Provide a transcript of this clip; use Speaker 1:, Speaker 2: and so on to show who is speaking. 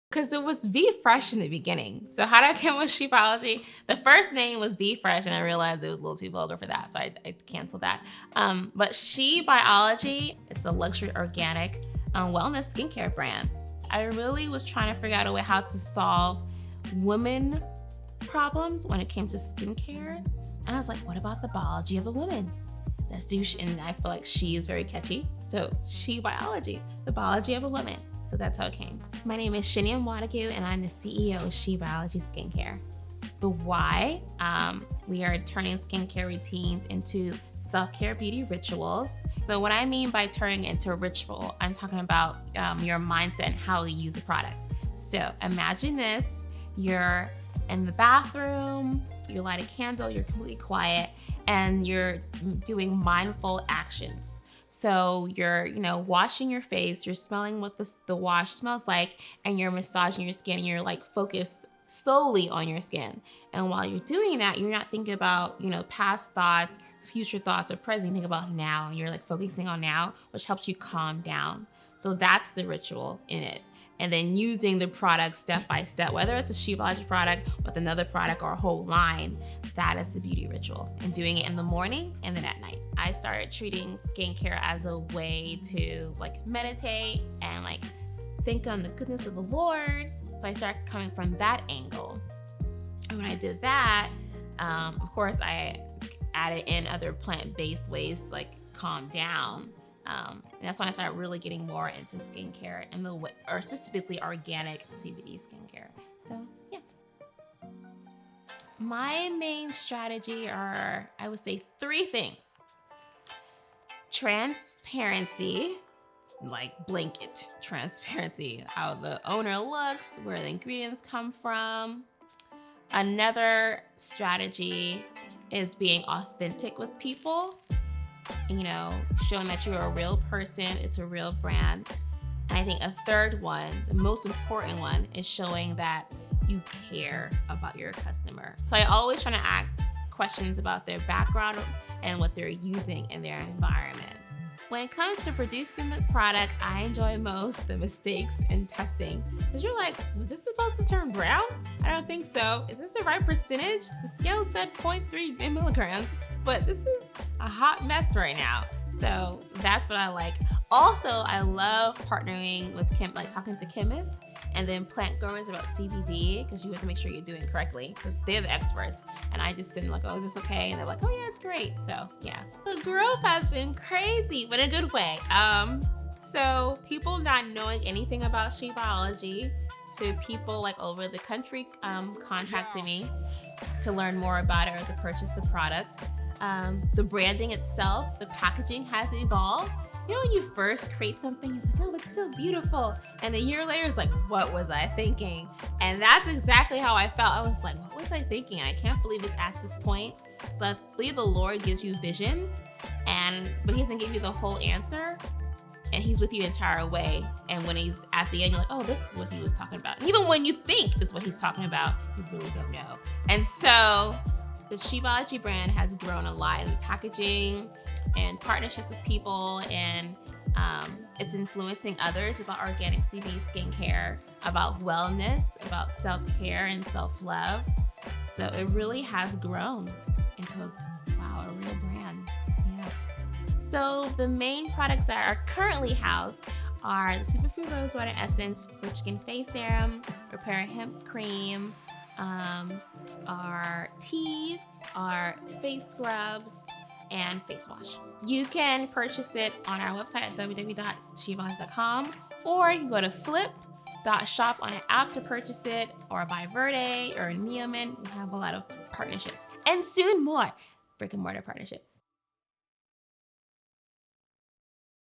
Speaker 1: Because it was Be Fresh in the beginning. So how did I come with SHEbiology? The first name was Be Fresh, and I realized it was a little too vulgar for that, so I canceled that. But SHEbiology, it's a luxury organic wellness skincare brand. I really was trying to figure out a way how to solve women problems when it came to skincare. And I was like, what about the biology of a woman? Let's do, and I feel like she is very catchy. So SHEbiology, the biology of a woman. So that's how it came. My name is Chinenyem, and I'm the CEO of SHEbiology Skincare. The why, we are turning skincare routines into self-care beauty rituals. So what I mean by turning it into a ritual, I'm talking about your mindset and how you use the product. So imagine this, you're in the bathroom, you light a candle, you're completely quiet, and you're doing mindful actions. So you're, washing your face, you're smelling what the wash smells like, and you're massaging your skin, and you're like focused solely on your skin. And while you're doing that, you're not thinking about, past thoughts, future thoughts, or present. You think about now, and you're like focusing on now, which helps you calm down. So that's the ritual in it. And then using the product step by step, whether it's a SHEbiology product with another product or a whole line, that is the beauty ritual. And doing it in the morning and then at night. I started treating skincare as a way to meditate and think on the goodness of the Lord. So I started coming from that angle. And when I did that, of course, I added in other plant-based ways to calm down. And that's when I started really getting more into skincare or specifically organic CBD skincare. So yeah. My main strategy are, I would say, 3 things. Transparency, blanket transparency, how the owner looks, where the ingredients come from. Another strategy is being authentic with people. Showing that you're a real person, it's a real brand. And I think a third one, the most important one, is showing that you care about your customer. So I always try to ask questions about their background and what they're using in their environment. When it comes to producing the product, I enjoy most the mistakes in testing. Because you're like, was this supposed to turn brown? I don't think so. Is this the right percentage? The scale said 0.3 milligrams, but this is a hot mess right now. So that's what I like. Also, I love partnering with talking to chemists and then plant growers about CBD, because you have to make sure you're doing it correctly because they're the experts. And I just send oh, is this okay? And they're like, oh yeah, it's great. So yeah. The growth has been crazy, but in a good way. So people not knowing anything about SHEbiology to people over the country contacting me to learn more about it or to purchase the product. The branding itself, the packaging has evolved. When you first create something, it's oh, it's so beautiful. And a year later, it's what was I thinking? And that's exactly how I felt. I was like, what was I thinking? I can't believe it's at this point. But I believe the Lord gives you visions, but he doesn't give you the whole answer. And he's with you the entire way. And when he's at the end, you're like, oh, this is what he was talking about. And even when you think it's what he's talking about, you really don't know. And so the SHEbiology brand has grown a lot in packaging and partnerships with people, and it's influencing others about organic CBD skincare, about wellness, about self-care and self-love. So it really has grown into a real brand. Yeah. So the main products that are currently housed are the Superfood Rosewater Essence Rich Skin Face Serum, Repair Hemp Cream, our teas, our face scrubs, and face wash. You can purchase it on our website at www.shebiology.com, or you can go to flip.shop on an app to purchase it, or by Verde or Neoman. We have a lot of partnerships, and soon more brick and mortar partnerships.